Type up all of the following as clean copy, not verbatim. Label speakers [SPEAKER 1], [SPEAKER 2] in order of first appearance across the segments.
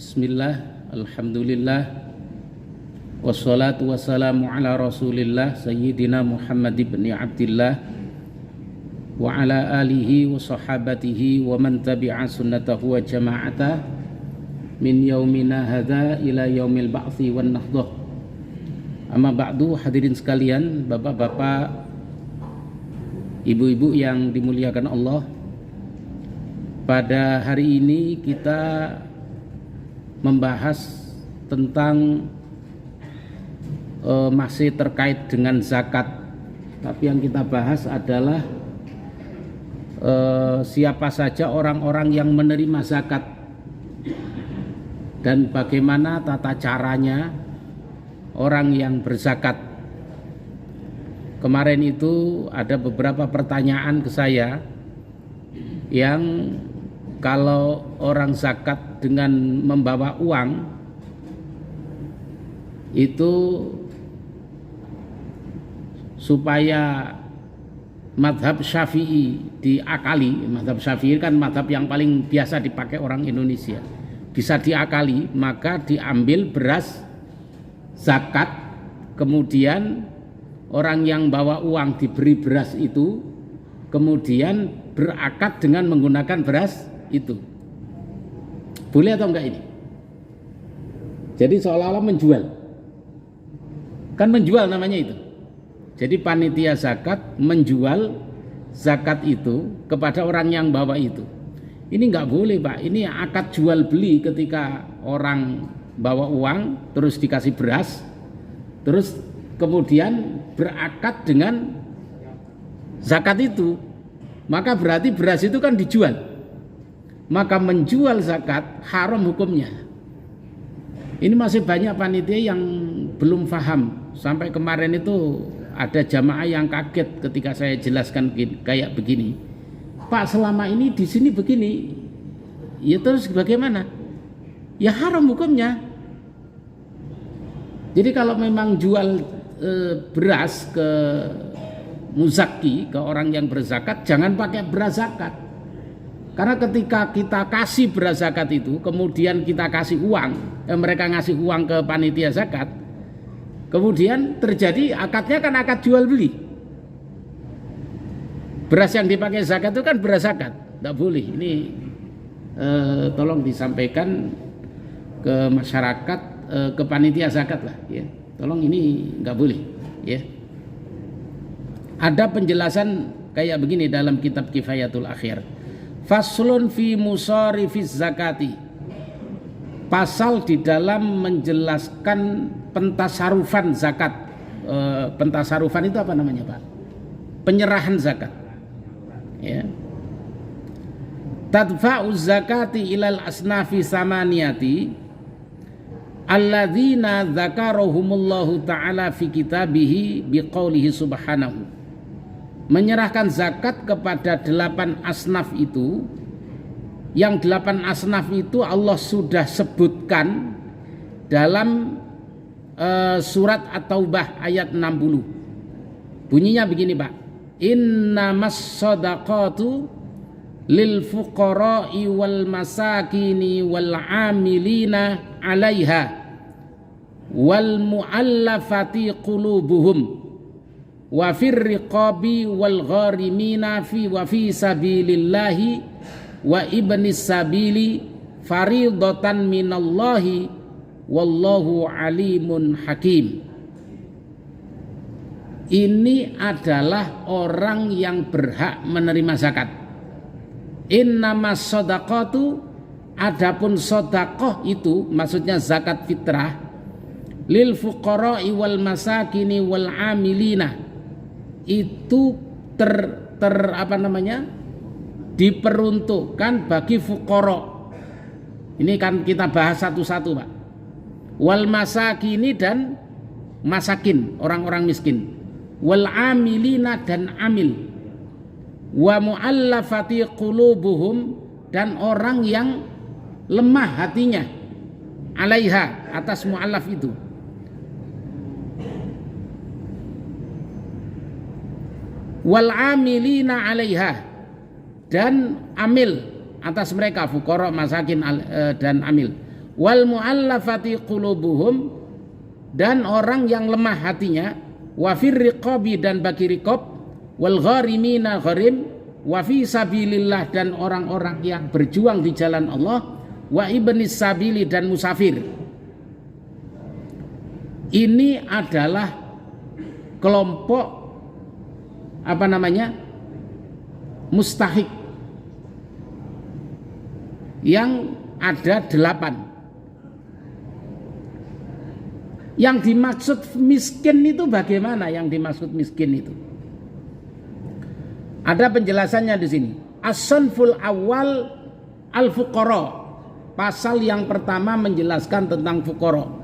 [SPEAKER 1] Bismillah, alhamdulillah, wassalatu wassalamu ala rasulillah Sayyidina Muhammad ibn Abdillah wa ala alihi wa sahabatihi wa man tabi'a sunnatahu wa jama'atah min yaumina hadha ila yaumil ba'thi wan nahdah. Amma ba'du, hadirin sekalian, bapak-bapak, ibu-ibu yang dimuliakan Allah. Pada hari ini kita membahas tentang masih terkait dengan zakat, tapi yang kita bahas adalah siapa saja orang-orang yang menerima zakat dan bagaimana tata caranya orang yang berzakat. Kemarin itu ada beberapa pertanyaan ke saya yang kalau orang zakat dengan membawa uang itu supaya madhab Syafi'i diakali. Madhab Syafi'i kan madhab yang paling biasa dipakai orang Indonesia, bisa diakali, maka diambil beras zakat, kemudian orang yang bawa uang diberi beras itu, kemudian berakad dengan menggunakan beras itu. Boleh atau enggak ini? Jadi seolah-olah menjual. Kan menjual namanya itu. Jadi panitia zakat menjual zakat itu kepada orang yang bawa itu. Ini enggak boleh, Pak. Ini akad jual beli ketika orang bawa uang terus dikasih beras, terus kemudian berakad dengan zakat itu. Maka berarti beras itu kan dijual. Maka menjual zakat haram hukumnya. Ini masih banyak panitia yang belum paham. Sampai kemarin itu ada jamaah yang kaget ketika saya jelaskan kayak begini. Pak, selama ini di sini begini. Ya terus bagaimana? Ya haram hukumnya. Jadi kalau memang jual beras ke muzaki, ke orang yang berzakat, jangan pakai beras zakat. Karena ketika kita kasih beras zakat itu, kemudian kita kasih uang, mereka ngasih uang ke panitia zakat, kemudian terjadi akadnya kan akad jual beli. Beras yang dipakai zakat itu kan beras zakat, tidak boleh. Ini tolong disampaikan ke masyarakat, ke panitia zakat lah, ya. Tolong ini nggak boleh, ya. Ada penjelasan kayak begini dalam kitab Kifayatul Akhir. Faslun fi musarifiz zakati. Pasal di dalam menjelaskan pentasarufan zakat. Pentasarufan itu apa namanya, Pak? Penyerahan zakat. Ya. Tadfa'uz zakati ilal asnafi samaniyati alladzina dzakarahumullahu ta'ala fi kitabihi biqaulihi subhanahu. Menyerahkan zakat kepada 8 asnaf itu, yang 8 asnaf itu Allah sudah sebutkan dalam surat At-Taubah ayat 60. Bunyinya begini, Pak. Innamas shadaqatu lil fuqara'i wal masakini wal 'amilina 'alaiha wal mu'allafati qulubuhum wa fir riqabi wal gharimina fi wa fi sabilillahi wa ibnis sabili faridatan minallahi wallahu alimun hakim. Ini adalah orang yang berhak menerima zakat. Innamas shadaqatu, adapun sedekah itu maksudnya zakat fitrah, lil fuqara'i wal masakini wal amilina, itu diperuntukkan bagi fuqara. Ini kan kita bahas satu-satu, Pak. Wal masakini dan masakin, orang-orang miskin. Wal amilina dan amil. Wa muallafati qulubuhum, dan orang yang lemah hatinya. Alaiha, atas muallaf itu. Wal amilina 'alaiha, dan amil atas mereka, fuqara, masakin dan amil. wal mu'allafati qulubuhum, dan orang yang lemah hatinya, wa fir riqabi, dan bagi riqab, wal gharimina gharim, wa fi sabilillah, dan orang-orang yang berjuang di jalan Allah, wa ibnis sabili, dan musafir. Ini adalah kelompok mustahik yang ada 8. Yang dimaksud miskin itu bagaimana? Yang dimaksud miskin itu ada penjelasannya di sini. As-sanful awal al-fuqara. Pasal yang pertama menjelaskan tentang fuqara.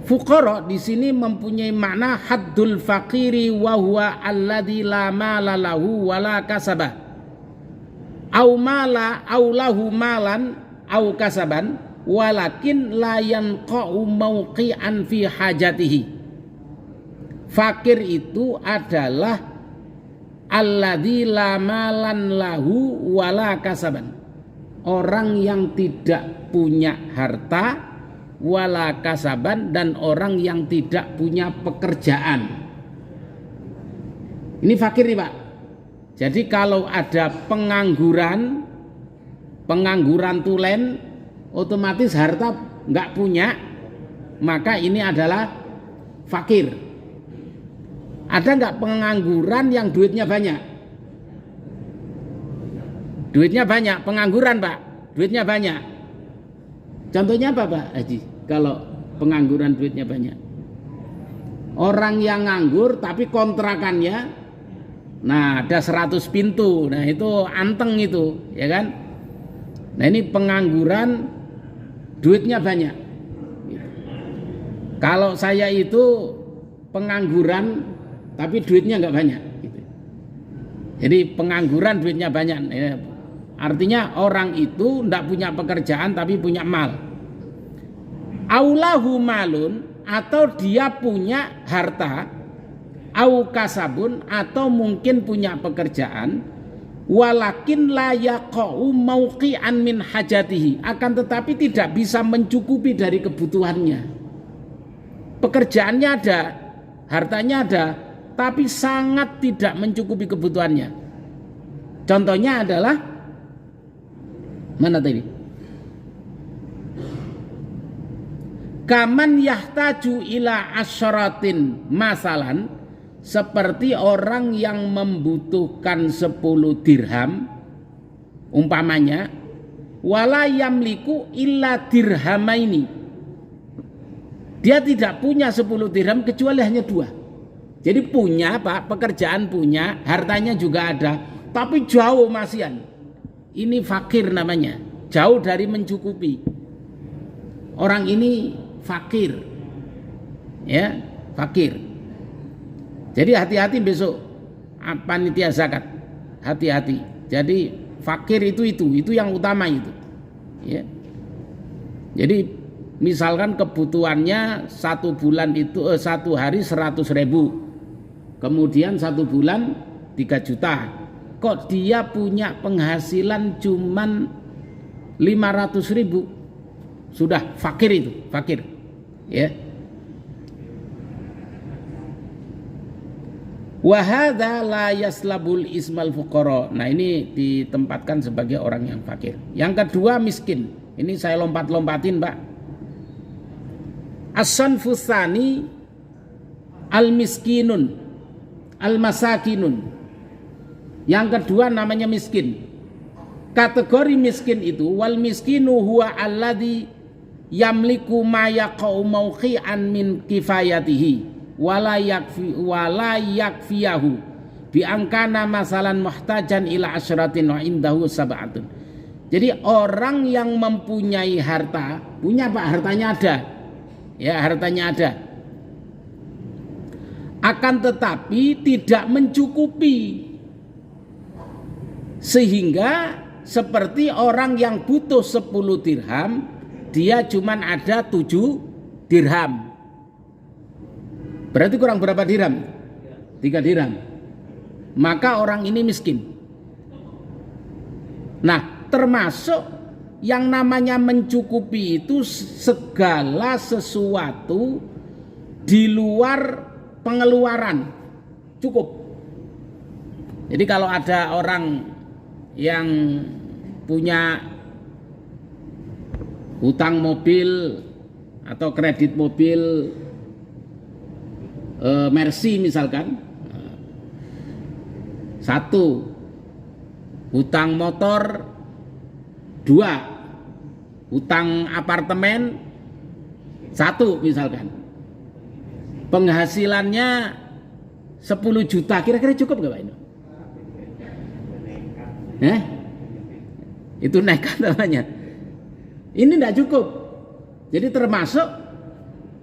[SPEAKER 1] Fuqara di sini mempunyai makna haddul faqiri wa huwa alladzi la mala lahu wa la kasaba. Au mala au lahu malan au kasaban walakin la yanqa'u mauqi'an fi hajatihi. Fakir itu adalah alladzi la malan lahu wa la kasaban. Orang yang tidak punya harta wala kasaban, dan orang yang tidak punya pekerjaan. Ini fakir nih Pak. Jadi kalau ada pengangguran tulen, otomatis harta nggak punya, maka ini adalah fakir. Ada nggak pengangguran yang duitnya banyak? Duitnya banyak, pengangguran Pak, duitnya banyak. Contohnya apa Pak Haji? Kalau pengangguran duitnya banyak, orang yang nganggur tapi kontrakannya, nah ada 100 pintu, nah itu anteng itu, ya kan? Nah ini pengangguran duitnya banyak. Kalau saya itu pengangguran tapi duitnya nggak banyak, gitu. Jadi pengangguran duitnya banyak, ya. Artinya orang itu tidak punya pekerjaan tapi punya mal. Aulahu malun, atau dia punya harta, au kasabun, atau mungkin punya pekerjaan, walakin la yaqa'u mauqi'an min hajatihi, akan tetapi tidak bisa mencukupi dari kebutuhannya. Pekerjaannya ada, hartanya ada, tapi sangat tidak mencukupi kebutuhannya. Contohnya adalah mana tadi? Kaman yahtaju ila asyaratin masalan, seperti orang yang membutuhkan 10 dirham umpamanya, wala yamliku illa dirhamaini, dia tidak punya 10 dirham kecuali hanya 2. Jadi punya Pak, pekerjaan punya, hartanya juga ada, tapi jauh masihan. Ini fakir namanya, jauh dari mencukupi. Orang ini fakir, ya, fakir. Jadi hati-hati besok panitia zakat, hati-hati. Jadi fakir itu yang utama itu, ya. Jadi misalkan kebutuhannya 1 bulan itu 1 hari 100.000, kemudian 1 bulan 3 juta. Kok dia punya penghasilan cuman 500.000? Sudah fakir itu, fakir, ya. Wa hadza la yaslabul ismal fuqara. Nah, ini ditempatkan sebagai orang yang fakir. Yang kedua miskin. Ini saya lompat-lompatin, Pak. As-sanfus tsani al-miskinun, al-masakinun. Yang kedua namanya miskin. Kategori miskin itu, wal miskinu huwa alladzi yamliku ma yaqau mauqi'an min kifayatihi wala yakfiyahu bi angkana masalan muhtajan ila asyratin wa indahu sab'atun. Jadi orang yang mempunyai harta, punya Pak, hartanya ada. Ya, hartanya ada. Akan tetapi tidak mencukupi. Sehingga seperti orang yang butuh 10 dirham, dia cuman ada 7 dirham. Berarti kurang berapa dirham? 3 dirham. Maka orang ini miskin. Nah, termasuk yang namanya mencukupi itu segala sesuatu di luar pengeluaran cukup. Jadi kalau ada orang yang punya hutang mobil atau kredit mobil Mercy misalkan, satu, hutang motor, dua, hutang apartemen, satu misalkan, penghasilannya 10 juta, kira-kira cukup nggak Pak ini? Itu nekat namanya. Ini tidak cukup. Jadi termasuk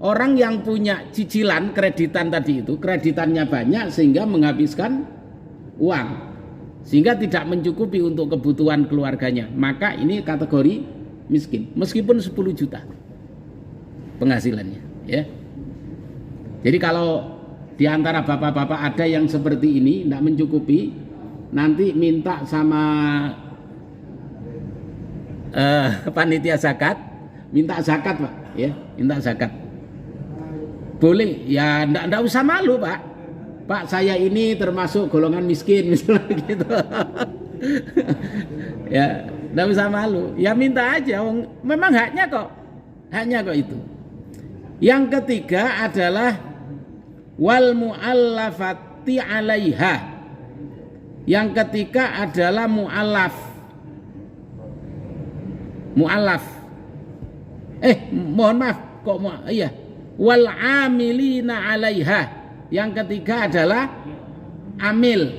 [SPEAKER 1] orang yang punya cicilan kreditan tadi itu, kreditannya banyak sehingga menghabiskan uang, sehingga tidak mencukupi untuk kebutuhan keluarganya, maka ini kategori miskin meskipun 10 juta penghasilannya, ya. Jadi kalau di antara bapak-bapak ada yang seperti ini tidak mencukupi, nanti minta sama panitia zakat, minta zakat Pak, ya, minta zakat. Boleh, ya enggak usah malu Pak. Pak, saya ini termasuk golongan miskin misalnya gitu. Ya, enggak usah malu. Ya minta aja, memang haknya kok. Haknya kok itu. Yang ketiga adalah wal muallafati 'alaiha. Yang ketiga adalah muallaf. Mohon maaf, kok iya. Wal amilina 'alaiha. Yang ketiga adalah amil.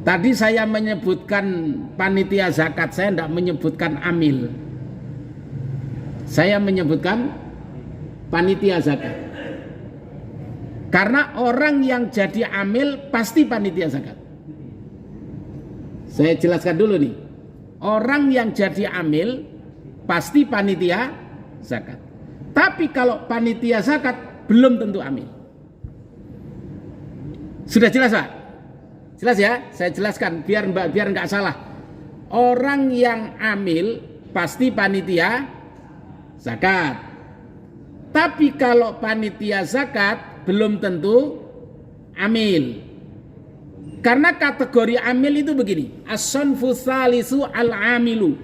[SPEAKER 1] Tadi saya menyebutkan panitia zakat, saya tidak menyebutkan amil. Saya menyebutkan panitia zakat. Karena orang yang jadi amil pasti panitia zakat. Saya jelaskan dulu nih. Orang yang jadi amil pasti panitia zakat. Tapi kalau panitia zakat belum tentu amil. Sudah jelas Pak? Jelas ya? Saya jelaskan biar nggak salah. Orang yang amil pasti panitia zakat. Tapi kalau panitia zakat belum tentu amil. Karena kategori amil itu begini, as-sanfu tsalisu al-amilu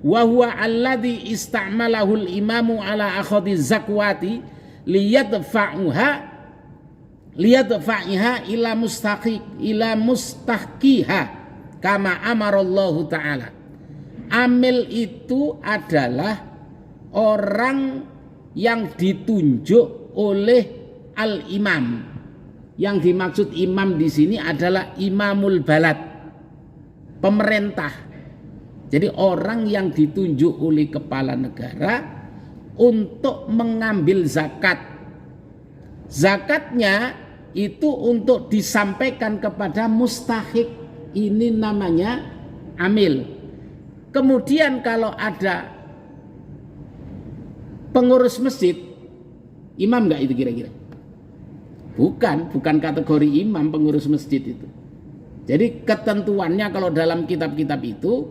[SPEAKER 1] wa huwa alladhi ista'malahul imamu ala akhadhi zakwati liyadfa'iha ila mustahqiha kama amarallahu ta'ala. Amil itu adalah orang yang ditunjuk oleh al-imam. Yang dimaksud imam di sini adalah imamul balad, pemerintah. Jadi orang yang ditunjuk oleh kepala negara untuk mengambil zakat. Zakatnya itu untuk disampaikan kepada mustahik. Ini namanya amil. Kemudian kalau ada pengurus masjid, imam nggak itu kira-kira? Bukan kategori imam pengurus masjid itu. Jadi ketentuannya kalau dalam kitab-kitab itu,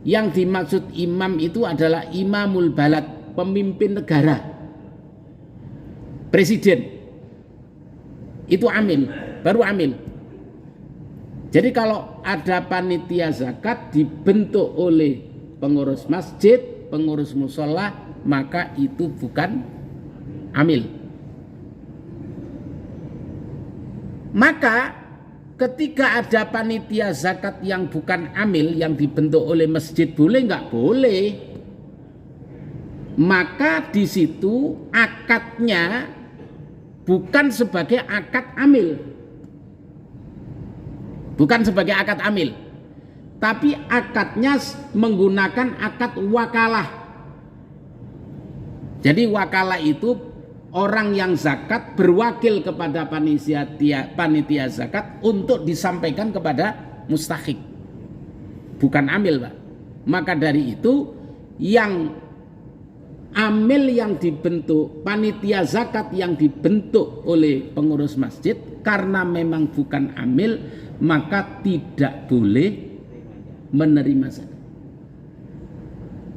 [SPEAKER 1] yang dimaksud imam itu adalah imamul balad, pemimpin negara, presiden. Itu amil, baru amil. Jadi kalau ada panitia zakat dibentuk oleh pengurus masjid, pengurus musola, maka itu bukan amil. Maka ketika ada panitia zakat yang bukan amil, yang dibentuk oleh masjid, boleh nggak? Boleh. Maka di situ akadnya bukan sebagai akad amil, bukan sebagai akad amil, tapi akadnya menggunakan akad wakalah. Jadi wakalah itu orang yang zakat berwakil kepada panitia zakat untuk disampaikan kepada mustahik, bukan amil Pak. Maka dari itu yang amil yang dibentuk, panitia zakat yang dibentuk oleh pengurus masjid, karena memang bukan amil, maka tidak boleh menerima zakat.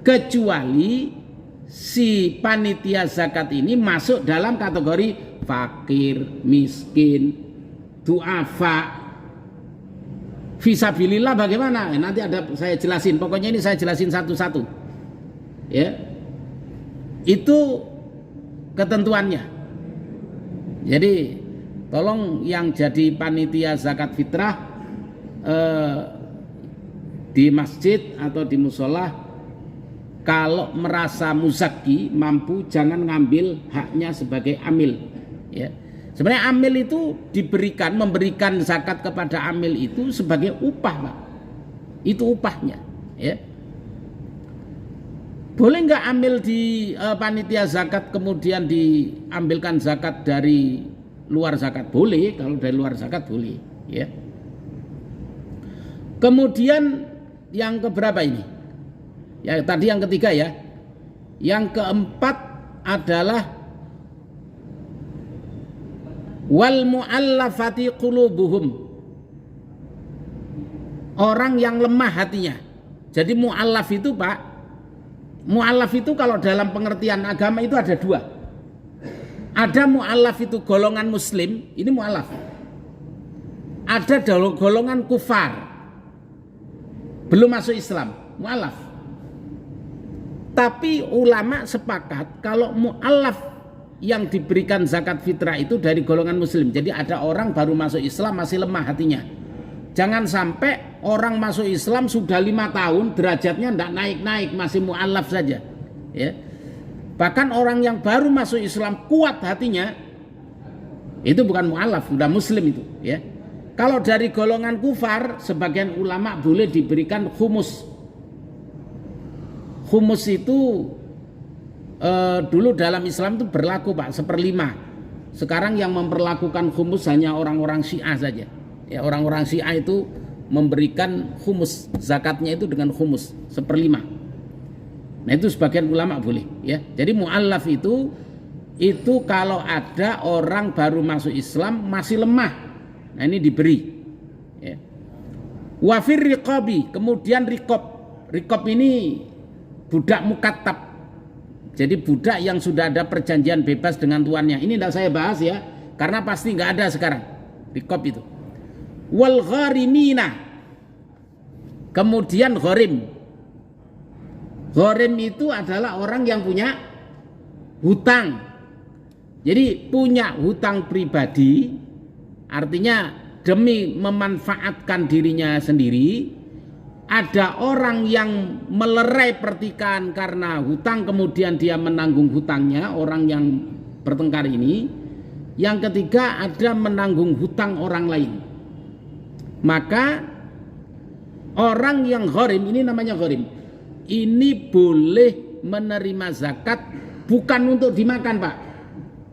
[SPEAKER 1] kecuali si panitia zakat ini masuk dalam kategori fakir, miskin, duafa. Fisabilillah bagaimana? Nanti ada saya jelasin. Pokoknya ini saya jelasin satu-satu. Ya. Itu ketentuannya. Jadi tolong yang jadi panitia zakat fitrah di masjid atau di musola, kalau merasa muzaki mampu, jangan ngambil haknya sebagai amil. Ya. Sebenarnya amil itu memberikan zakat kepada amil itu sebagai upah, Pak. Itu upahnya, ya. Boleh nggak amil di panitia zakat kemudian diambilkan zakat dari luar zakat? Boleh, kalau dari luar zakat boleh, ya. Kemudian yang keberapa ini? Ya, tadi yang ketiga ya. Yang keempat adalah wal mu'allafati qulubuhum, orang yang lemah hatinya. Jadi mu'allaf itu, Pak, mu'allaf itu kalau dalam pengertian agama itu ada dua. Ada mu'allaf itu golongan muslim, ini mu'allaf. Ada golongan kufar, belum masuk Islam, mu'allaf. Tapi ulama sepakat kalau mu'allaf yang diberikan zakat fitrah itu dari golongan muslim. Jadi ada orang baru masuk Islam masih lemah hatinya. Jangan sampai orang masuk Islam sudah 5 tahun derajatnya tidak naik-naik, masih mu'allaf saja, ya. Bahkan orang yang baru masuk Islam kuat hatinya, itu bukan mu'allaf, sudah muslim itu, ya. Kalau dari golongan kufar, sebagian ulama boleh diberikan khumus. Khumus itu dulu dalam Islam itu berlaku, Pak, 1/5. Sekarang yang memperlakukan khumus hanya orang-orang Syiah saja. Ya, orang-orang Syiah itu memberikan khumus, zakatnya itu dengan khumus 1/5. Nah, itu sebagian ulama boleh, ya. Jadi mu'allaf itu kalau ada orang baru masuk Islam masih lemah. Nah, ini diberi, ya. Wafir riqabi, kemudian riqab ini budak mukatab. Jadi budak yang sudah ada perjanjian bebas dengan tuannya. Ini tidak saya bahas ya, karena pasti nggak ada sekarang riqab itu. Wal gharimina, kemudian gharim. Gharim itu adalah orang yang punya hutang. Jadi punya hutang pribadi, artinya demi memanfaatkan dirinya sendiri. Ada orang yang melerai pertikaian karena hutang, kemudian dia menanggung hutangnya, orang yang bertengkar ini. Yang ketiga, ada menanggung hutang orang lain. Maka orang yang gharim, ini namanya gharim, ini boleh menerima zakat bukan untuk dimakan, Pak,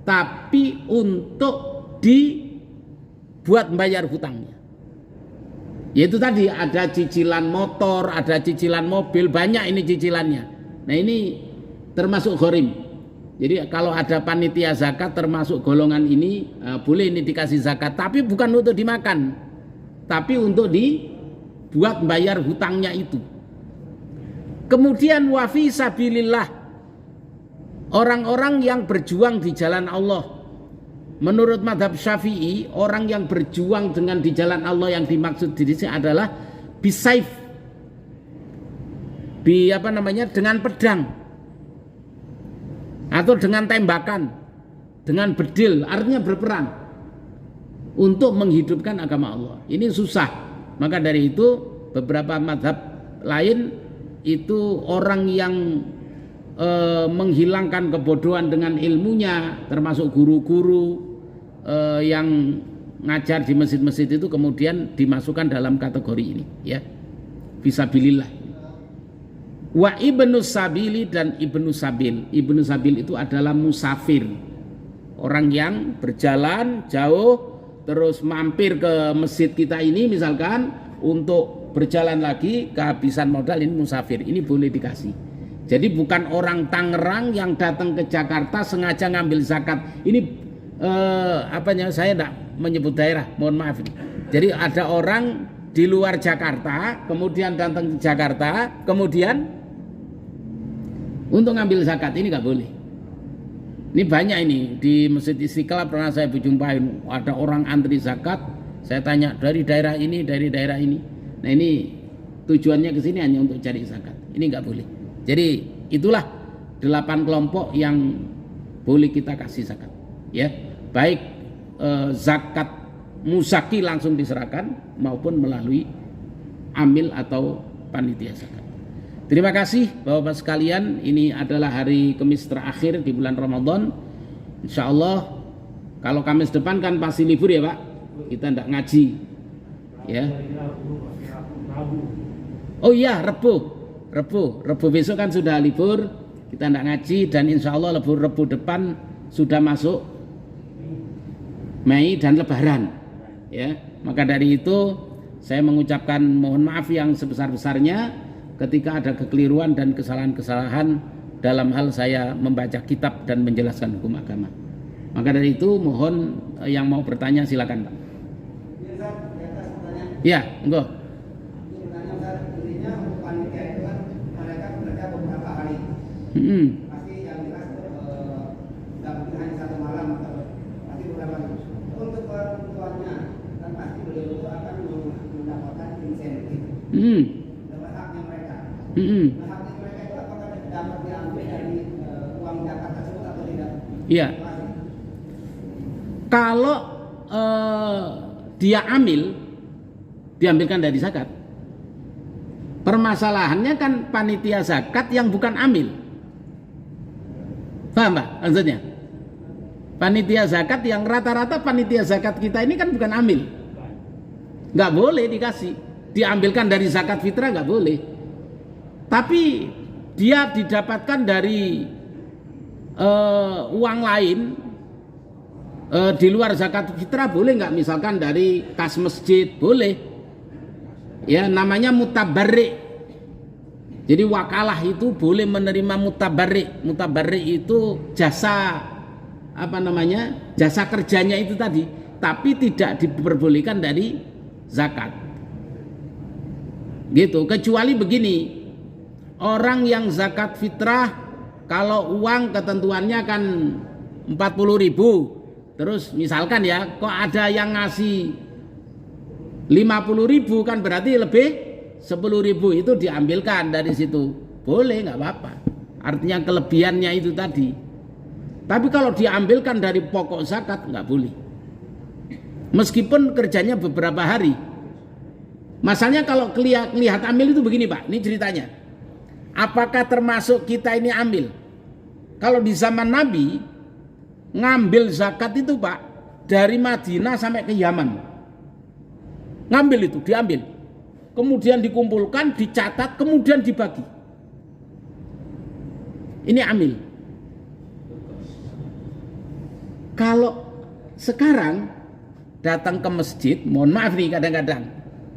[SPEAKER 1] tapi untuk dibuat bayar hutangnya. Yaitu tadi ada cicilan motor, ada cicilan mobil, banyak ini cicilannya. Nah, ini termasuk gharim. Jadi kalau ada panitia zakat termasuk golongan ini, boleh ini dikasih zakat, tapi bukan untuk dimakan, tapi untuk dibuat bayar hutangnya itu. Kemudian wa fi sabilillah, orang-orang yang berjuang di jalan Allah. Menurut madhab Syafi'i, orang yang berjuang dengan di jalan Allah yang dimaksud di sini adalah bisaif, dengan pedang atau dengan tembakan, dengan bedil, artinya berperang untuk menghidupkan agama Allah. Ini susah. Maka dari itu beberapa madhab lain itu orang yang menghilangkan kebodohan dengan ilmunya, termasuk guru-guru yang ngajar di masjid-masjid itu kemudian dimasukkan dalam kategori ini, ya, fisabilillah. Wa ibnu sabili, dan ibnu sabil. Ibnu sabil itu adalah musafir, orang yang berjalan jauh terus mampir ke masjid kita ini misalkan untuk berjalan lagi, kehabisan modal, ini musafir, ini boleh dikasih. Jadi bukan orang Tangerang yang datang ke Jakarta sengaja ngambil zakat. Ini saya tidak menyebut daerah, mohon maaf ini. Jadi ada orang di luar Jakarta kemudian datang ke Jakarta, kemudian untuk ngambil zakat ini nggak boleh. Ini banyak ini di Masjid Istiqlal pernah saya berjumpain, ada orang antri zakat. Saya tanya dari daerah ini, dari daerah ini. Nah ini tujuannya ke sini hanya untuk cari zakat. Ini nggak boleh. Jadi itulah 8 kelompok yang boleh kita kasih zakat. Ya, baik zakat musaki langsung diserahkan maupun melalui amil atau panitia zakat. Terima kasih Bapak-Bapak sekalian, ini adalah hari Kamis terakhir di bulan Ramadan. Insya Allah kalau Kamis depan kan pasti libur ya Pak, kita tidak ngaji ya. Oh iya, Rebu besok kan sudah libur, kita tidak ngaji, dan insya Allah Rebu depan sudah masuk Mei dan Lebaran ya. Maka dari itu saya mengucapkan mohon maaf yang sebesar-besarnya ketika ada kekeliruan dan kesalahan-kesalahan dalam hal saya membaca kitab dan menjelaskan hukum agama. Maka dari itu mohon yang mau bertanya silakan Pak. Ya, enggak.
[SPEAKER 2] Pasti yang jelas nggak mungkin hanya 1 malam atau pasti beberapa hari. Untuk penentuannya kan pasti beliau itu akan mendapatkan insentif. Dapat haknya mereka. Nah, haknya mereka itu apakah dapat diambil dari uang zakat tersebut atau tidak?
[SPEAKER 1] Iya. Kalau dia diambilkan dari zakat. Permasalahannya kan panitia zakat yang bukan amil. Paham Pak maksudnya? Panitia zakat yang rata-rata panitia zakat kita ini kan bukan amil. Nggak boleh dikasih. Diambilkan dari zakat fitrah nggak boleh. Tapi dia didapatkan dari uang lain di luar zakat fitrah boleh nggak? Misalkan dari kas masjid boleh. Ya namanya mutabarrik. Jadi wakalah itu boleh menerima mutabarrik. Mutabarrik itu jasa jasa kerjanya itu tadi, tapi tidak diperbolehkan dari zakat. Gitu. Kecuali begini, orang yang zakat fitrah kalau uang ketentuannya kan 40.000, terus misalkan ya kok ada yang ngasih 50.000 kan berarti lebih 10.000 itu diambilkan dari situ, boleh nggak apa-apa. Artinya kelebihannya itu tadi. Tapi kalau diambilkan dari pokok zakat nggak boleh. Meskipun kerjanya beberapa hari. Masalahnya kalau lihat amil itu begini Pak, ini ceritanya. Apakah termasuk kita ini amil? Kalau di zaman Nabi ngambil zakat itu Pak dari Madinah sampai ke Yaman. Ngambil itu, diambil. Kemudian dikumpulkan, dicatat, kemudian dibagi. Ini amil. Kalau sekarang datang ke masjid, mohon maaf nih kadang-kadang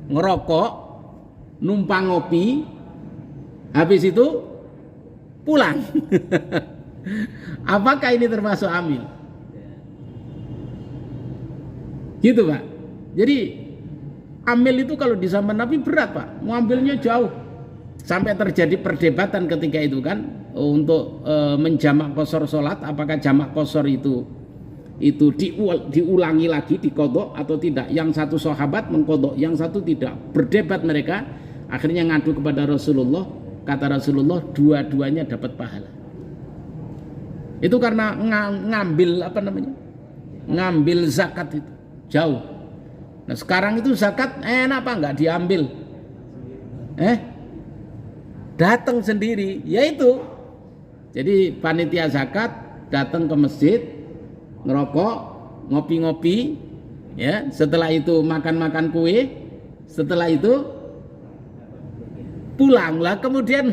[SPEAKER 1] ngerokok, numpang ngopi, habis itu pulang. Apakah ini termasuk amil? Gitu Pak. Jadi amil itu kalau di zaman Nabi berat Pak, mengambilnya jauh. Sampai terjadi perdebatan ketika itu kan untuk menjamak qashar sholat, apakah jamak qashar itu diulangi lagi, dikodok atau tidak. Yang satu sahabat mengkodok, yang satu tidak. Berdebat mereka, akhirnya ngadu kepada Rasulullah. Kata Rasulullah, dua-duanya dapat pahala. Itu karena ngambil zakat itu jauh. Nah sekarang itu zakat enak apa enggak diambil? Datang sendiri, yaitu. Jadi panitia zakat datang ke masjid, ngerokok, ngopi-ngopi, ya. Setelah itu makan-makan kue, setelah itu pulanglah. Kemudian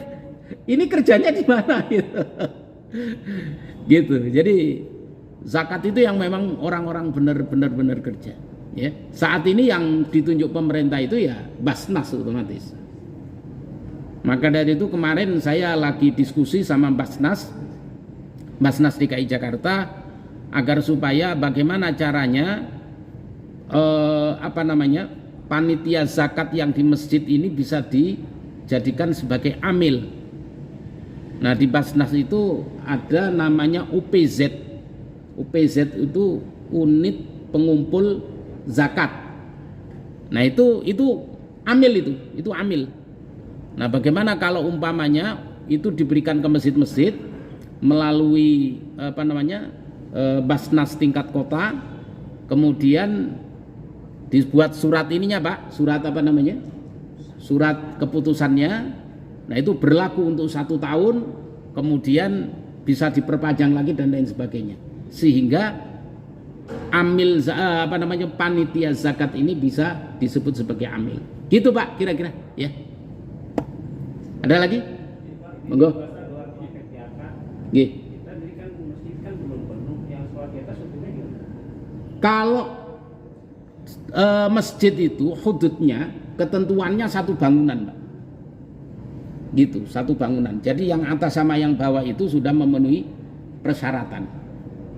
[SPEAKER 1] ini kerjanya di mana gitu? Gitu. Jadi zakat itu yang memang orang-orang benar-benar kerja. Ya, saat ini yang ditunjuk pemerintah itu ya Basnas otomatis. Maka dari itu kemarin saya lagi diskusi sama Basnas DKI Jakarta agar supaya bagaimana caranya panitia zakat yang di masjid ini bisa dijadikan sebagai amil. Nah di Basnas itu ada namanya UPZ. UPZ itu unit pengumpul zakat. Nah itu amil, itu amil. Nah bagaimana kalau umpamanya itu diberikan ke masjid-masjid melalui Basnas tingkat kota, kemudian dibuat surat ininya Pak, surat keputusannya. Nah itu berlaku untuk 1 tahun, kemudian bisa diperpanjang lagi dan lain sebagainya, sehingga amil panitia zakat ini bisa disebut sebagai amil. Gitu Pak kira-kira ya. Ada lagi? Monggo. Nggih. Kalau masjid itu hududnya, ketentuannya 1 bangunan Pak. Gitu, 1 bangunan. Jadi yang atas sama yang bawah itu sudah memenuhi persyaratan.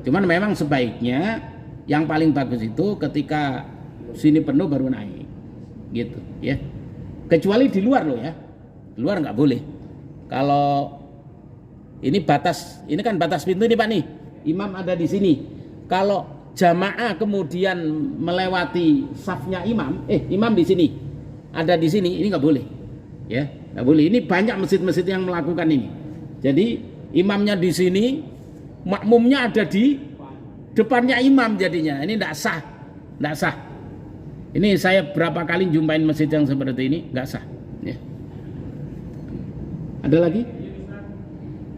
[SPEAKER 1] Cuman memang sebaiknya yang paling bagus itu ketika sini penuh baru naik. Gitu ya. Kecuali di luar loh ya. Di luar nggak boleh. Kalau ini kan batas pintu nih Pak nih. Imam ada di sini. Kalau jamaah kemudian melewati safnya imam di sini, ada di sini, ini nggak boleh. Ya, nggak boleh. Ini banyak masjid-masjid yang melakukan ini. Jadi imamnya di sini, makmumnya ada di depannya imam jadinya. Ini nggak sah, nggak sah. Ini saya berapa kali jumpain masjid yang seperti ini, nggak sah. Ya. Ada lagi?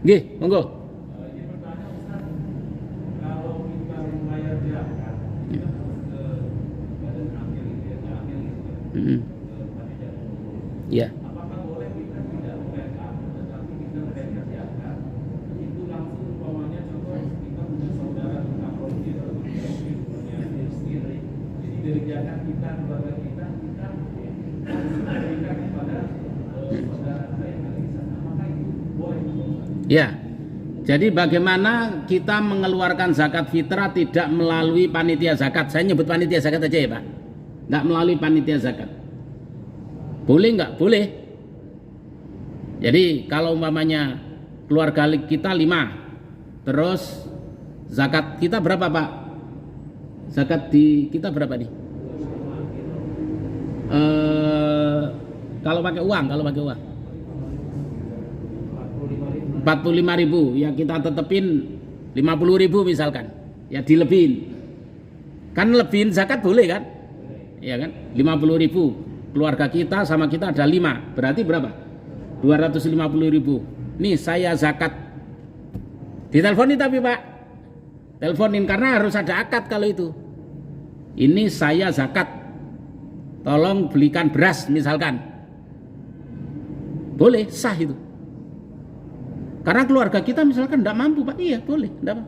[SPEAKER 1] Nggih, monggo. Ya.
[SPEAKER 3] Apakah boleh kita tidak backup tetapi kita backup zakat itu langsung umpamanya contoh kita punya saudara tukang roti atau punya sendiri, jadi dari zakat kita keluarga kita berikan kepada saudara kita yang ada di sana, apakah itu boleh?
[SPEAKER 1] Ya. Jadi bagaimana kita mengeluarkan zakat fitrah tidak melalui panitia zakat? Saya nyebut panitia zakat aja ya Pak. Nggak melalui panitia zakat. Boleh nggak? Boleh. Jadi kalau umpamanya keluarga kita 5, terus zakat kita berapa Pak? Zakat di kita berapa nih? Kalau pakai uang, 45.000, ya kita tetepin 50.000 misalkan, ya dilebihin. Kan lebihin zakat boleh kan? Ya kan? 50.000. Keluarga kita sama kita ada 5, berarti berapa? 250.000. Nih saya zakat. Diteleponin tapi Pak, teleponin karena harus ada akad kalau itu. Ini saya zakat, tolong belikan beras misalkan. Boleh, sah itu. Karena keluarga kita misalkan tidak mampu Pak, iya boleh, tidak apa.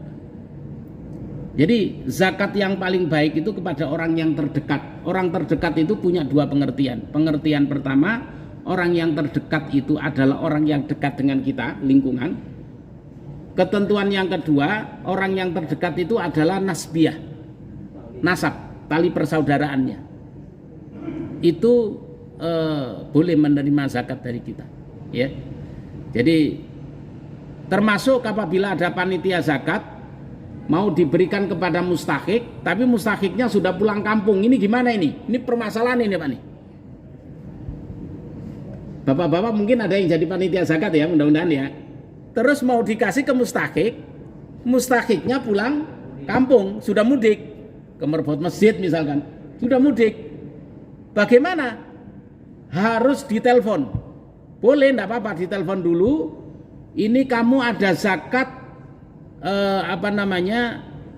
[SPEAKER 1] Jadi zakat yang paling baik itu kepada orang yang terdekat. Orang terdekat itu punya 2 pengertian. Pengertian pertama, orang yang terdekat itu adalah orang yang dekat dengan kita, lingkungan. Ketentuan yang kedua, orang yang terdekat itu adalah nasbiyah, nasab, tali persaudaraannya. Itu boleh menerima zakat dari kita. Ya. Jadi termasuk apabila ada panitia zakat mau diberikan kepada mustahik, tapi mustahiknya sudah pulang kampung. Ini gimana ini? Ini permasalahan ini Pak nih. Bapak-bapak mungkin ada yang jadi panitia zakat ya, mudah-mudahan ya. Terus mau dikasih ke mustahik, mustahiknya pulang kampung, sudah mudik ke merbot masjid misalkan, sudah mudik. Bagaimana? Harus ditelepon. Boleh, enggak apa-apa, ditelepon dulu. Ini kamu ada zakat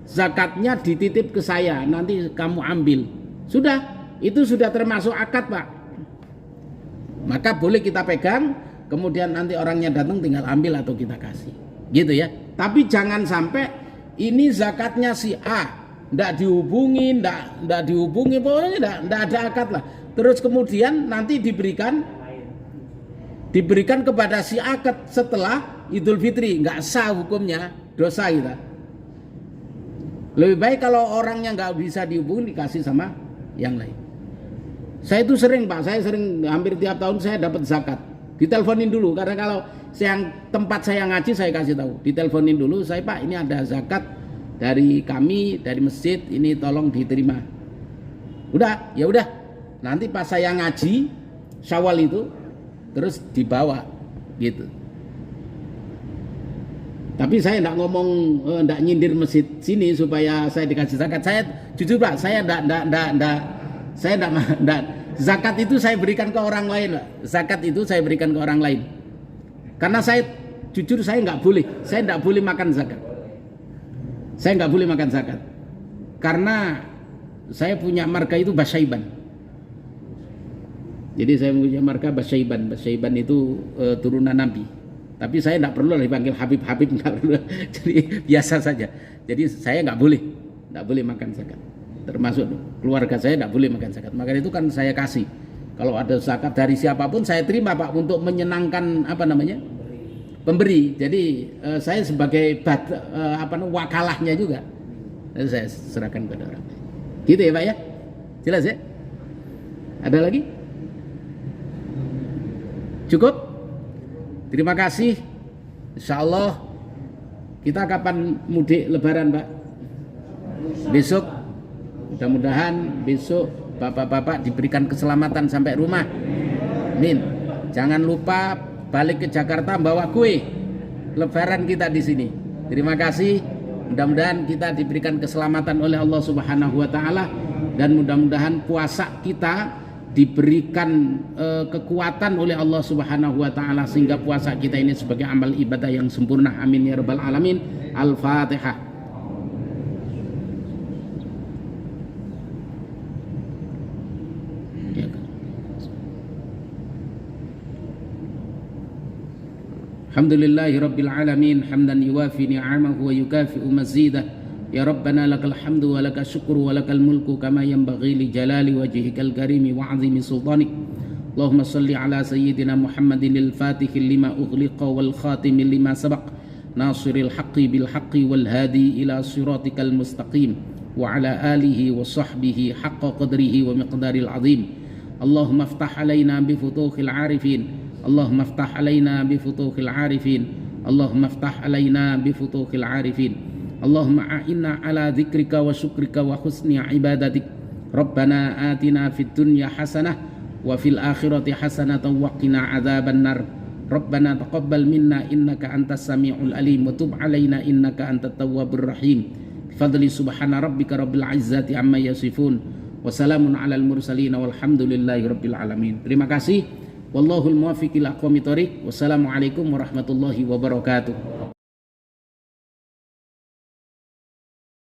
[SPEAKER 1] zakatnya dititip ke saya, nanti kamu ambil. Sudah, itu sudah termasuk akad Pak. Maka boleh kita pegang, kemudian nanti orangnya datang tinggal ambil atau kita kasih. Gitu ya. Tapi jangan sampai ini zakatnya si A, ndak dihubungi, pokoknya ndak ada akad lah. Terus kemudian nanti diberikan kepada si A setelah Idul Fitri, nggak sah hukumnya. Dosa kita. Lebih baik kalau orangnya nggak bisa dihubungi dikasih sama yang lain. Saya itu sering Pak, saya sering hampir tiap tahun saya dapat zakat. Diteleponin dulu, karena kalau tempat saya ngaji saya kasih tahu. Diteleponin dulu, saya Pak ini ada zakat dari kami, dari masjid, ini tolong diterima. Udah, ya udah. Nanti pas saya ngaji Syawal itu terus dibawa gitu. Tapi saya enggak ngomong, enggak nyindir masjid sini supaya saya dikasih zakat. Saya jujur Pak, saya enggak zakat itu saya berikan ke orang lain, Pak. Zakat itu saya berikan ke orang lain. Karena saya jujur saya enggak boleh makan zakat. Saya enggak boleh makan zakat. Karena saya punya marga itu Basyaiban. Jadi saya punya marga Basyaiban. Basyaiban itu turunan Nabi. Tapi saya tidak perlu dipanggil Habib, nggak perlu. Jadi biasa saja. Jadi saya nggak boleh makan zakat. Termasuk keluarga saya tidak boleh makan zakat. Maka itu kan saya kasih. Kalau ada zakat dari siapapun saya terima Pak, untuk menyenangkan pemberi. Jadi saya sebagai wakalahnya juga. Jadi saya serahkan kepada orang lain. Gitu ya Pak ya? Jelas ya? Ada lagi? Cukup? Terima kasih. Insya Allah kita kapan mudik lebaran Pak? Besok. Mudah-mudahan besok bapak-bapak diberikan keselamatan sampai rumah. Amin. Jangan lupa balik ke Jakarta bawa kue lebaran kita di sini. Terima kasih. Mudah-mudahan kita diberikan keselamatan oleh Allah Subhanahu wa taala, dan mudah-mudahan puasa kita diberikan kekuatan oleh Allah Subhanahu wa taala sehingga puasa kita ini sebagai amal ibadah yang sempurna. Amin ya rabbal alamin. Al-Fatihah. Alhamdulillahi rabbil alamin, hamdan yuwafi ni'amahu wa yukafi'u mazidah. Ya Rabbana lakal hamdu wa lakal syukru wa lakal mulku kama yanbaghi li jalali wajhikal karimi wa 'azimi sultanik. Allahumma salli ala sayyidina Muhammadin al-Fatih lima ughliqa wal khatim lima sabaq, nasiril haqqi bil haqqi wal hadi ila siratikal mustaqim, wa ala alihi wa sahbihi haqqa qadrihi wa miqdaril 'azim. Allahumma iftah alaina bi futuhil 'arifin. Allahumma iftah alaina bi futuhil 'arifin. Allahumma iftah alaina bi futuhil 'arifin. Allahumma a'inna ala dzikrika wa syukrika wa husni ibadatik. Rabbana atina fid dunya hasanah wa fil akhirati hasanatan wa qina adzaban nar. Rabbana taqabbal minna innaka antas samiul alim wa tub alaina innaka antat tawwabur rahim. Fadli subhana rabbika rabbil izzati amma yasifun wa salamun alal mursalin walhamdulillahi rabbil alamin. Terima kasih. Wallahul muwaffiq ila aqwamit thoriq. Wassalamualaikum warahmatullahi wabarakatuh.